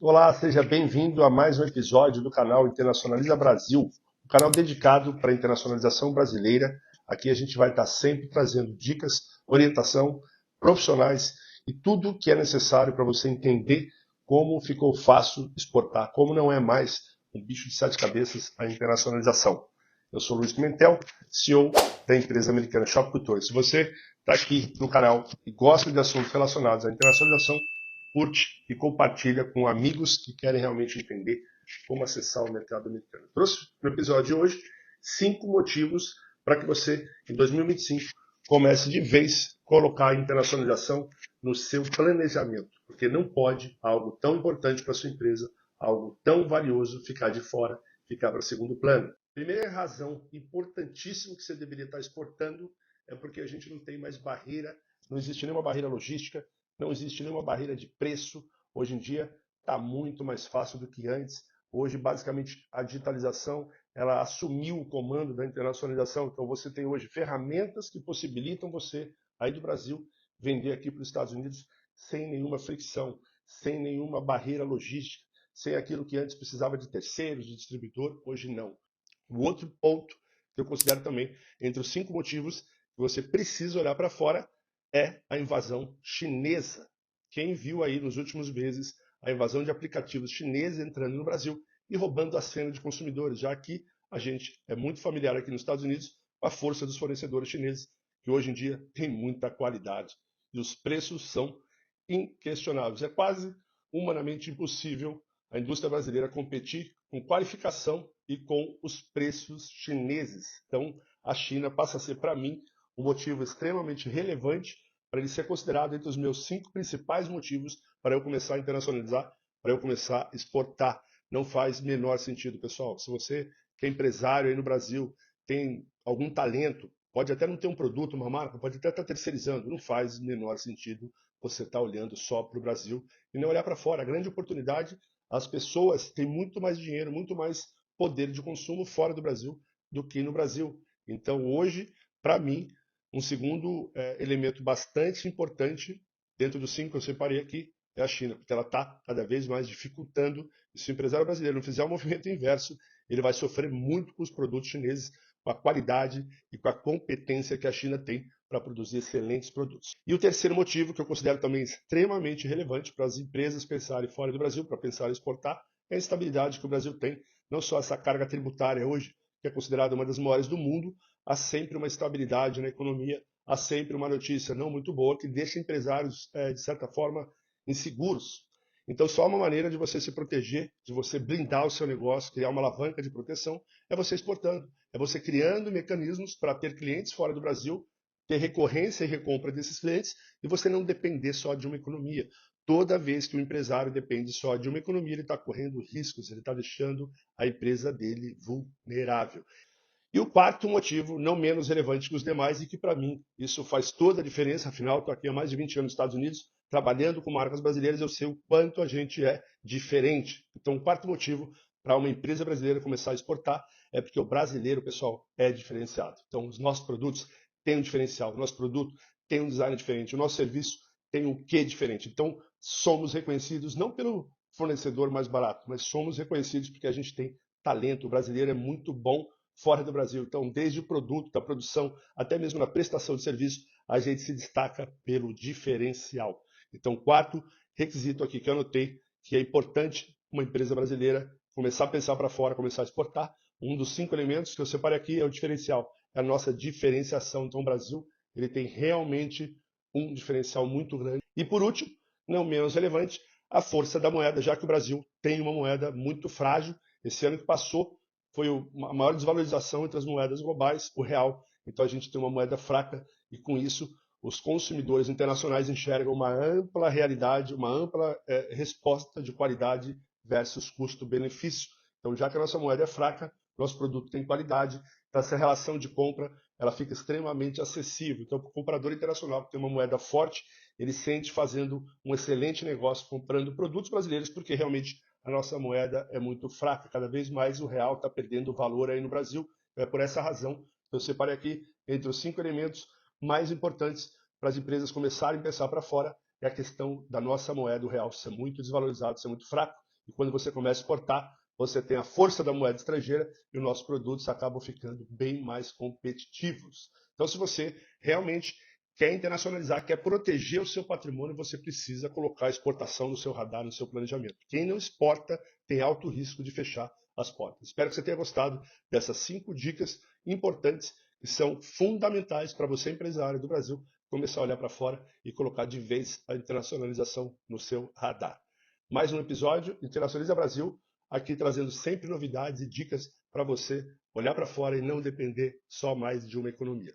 Olá, seja bem-vindo a mais um episódio do canal Internacionaliza Brasil, um canal dedicado para a internacionalização brasileira. Aqui a gente vai estar sempre trazendo dicas, orientação, profissionais e tudo o que é necessário para você entender como ficou fácil exportar, como não é mais um bicho de sete cabeças a internacionalização. Eu sou Luiz Pimentel, CEO da empresa americana Shop Couture. Se você está aqui no canal e gosta de assuntos relacionados à internacionalização, curte e compartilha com amigos que querem realmente entender como acessar o mercado americano. Trouxe no episódio de hoje 5 motivos para que você, em 2025, comece de vez a colocar a internacionalização no seu planejamento, porque não pode algo tão importante para a sua empresa, algo tão valioso, ficar de fora, ficar para segundo plano. Primeira razão importantíssima que você deveria estar exportando é porque a gente não tem mais barreira, não existe nenhuma barreira logística, não existe nenhuma barreira de preço. Hoje em dia está muito mais fácil do que antes. Hoje, basicamente, a digitalização ela assumiu o comando da internacionalização. Então, você tem hoje ferramentas que possibilitam você, aí do Brasil, vender aqui para os Estados Unidos sem nenhuma fricção, sem nenhuma barreira logística, sem aquilo que antes precisava de terceiros, de distribuidor, hoje não. O outro ponto que eu considero também, entre os 5 motivos que você precisa olhar para fora, é a invasão chinesa. Quem viu aí nos últimos meses a invasão de aplicativos chineses entrando no Brasil e roubando a cena de consumidores, já que a gente é muito familiar aqui nos Estados Unidos com a força dos fornecedores chineses, que hoje em dia tem muita qualidade. E os preços são inquestionáveis. É quase humanamente impossível a indústria brasileira competir com qualificação e com os preços chineses. Então, a China passa a ser, para mim, um motivo extremamente relevante para ele ser considerado entre os meus 5 principais motivos para eu começar a internacionalizar, para eu começar a exportar. Não faz menor sentido, pessoal. Se você que é empresário aí no Brasil, tem algum talento, pode até não ter um produto, uma marca, pode até estar terceirizando, não faz menor sentido você estar olhando só para o Brasil e não olhar para fora. A grande oportunidade, as pessoas têm muito mais dinheiro, muito mais poder de consumo fora do Brasil do que no Brasil. Então, hoje, para mim, um segundo elemento bastante importante, dentro dos 5 que eu separei aqui, é a China, porque ela está cada vez mais dificultando. E se o empresário brasileiro não fizer o movimento inverso, ele vai sofrer muito com os produtos chineses, com a qualidade e com a competência que a China tem para produzir excelentes produtos. E o terceiro motivo, que eu considero também extremamente relevante para as empresas pensarem fora do Brasil, para pensar em exportar, é a instabilidade que o Brasil tem. Não só essa carga tributária hoje, que é considerada uma das maiores do mundo, há sempre uma estabilidade na economia, há sempre uma notícia não muito boa que deixa empresários, de certa forma, inseguros. Então, só uma maneira de você se proteger, de você blindar o seu negócio, criar uma alavanca de proteção, é você exportando. É você criando mecanismos para ter clientes fora do Brasil, ter recorrência e recompra desses clientes e você não depender só de uma economia. Toda vez que o empresário depende só de uma economia, ele está correndo riscos, ele está deixando a empresa dele vulnerável. E o quarto motivo, não menos relevante que os demais, e que para mim isso faz toda a diferença, afinal, estou aqui há mais de 20 anos nos Estados Unidos, trabalhando com marcas brasileiras, eu sei o quanto a gente é diferente. Então, o quarto motivo para uma empresa brasileira começar a exportar é porque o brasileiro, pessoal, é diferenciado. Então, os nossos produtos têm um diferencial, o nosso produto tem um design diferente, o nosso serviço tem um quê diferente. Então, somos reconhecidos não pelo fornecedor mais barato, mas somos reconhecidos porque a gente tem talento. O brasileiro é muito bom fora do Brasil. Então, desde o produto, da produção, até mesmo na prestação de serviço, a gente se destaca pelo diferencial. Então, quarto requisito aqui que eu anotei, que é importante uma empresa brasileira começar a pensar para fora, começar a exportar. Um dos 5 elementos que eu separei aqui é o diferencial, é a nossa diferenciação. Então, o Brasil ele tem realmente um diferencial muito grande. E por último, não menos relevante, a força da moeda, já que o Brasil tem uma moeda muito frágil. Esse ano que passou, foi a maior desvalorização entre as moedas globais, o real. Então a gente tem uma moeda fraca e com isso os consumidores internacionais enxergam uma ampla realidade, uma ampla resposta de qualidade versus custo-benefício. Então já que a nossa moeda é fraca, nosso produto tem qualidade, então essa relação de compra ela fica extremamente acessível. Então para o comprador internacional que tem uma moeda forte, ele sente fazendo um excelente negócio comprando produtos brasileiros porque realmente a nossa moeda é muito fraca. Cada vez mais o real está perdendo valor aí no Brasil. É por essa razão que eu separei aqui entre os 5 elementos mais importantes para as empresas começarem a pensar para fora é a questão da nossa moeda, o real ser muito desvalorizado, ser muito fraco. E quando você começa a exportar, você tem a força da moeda estrangeira e os nossos produtos acabam ficando bem mais competitivos. Então, se você realmente quer internacionalizar, quer proteger o seu patrimônio, você precisa colocar a exportação no seu radar, no seu planejamento. Quem não exporta tem alto risco de fechar as portas. Espero que você tenha gostado dessas 5 dicas importantes que são fundamentais para você, empresário do Brasil, começar a olhar para fora e colocar de vez a internacionalização no seu radar. Mais um episódio Internacionaliza Brasil, aqui trazendo sempre novidades e dicas para você olhar para fora e não depender só mais de uma economia.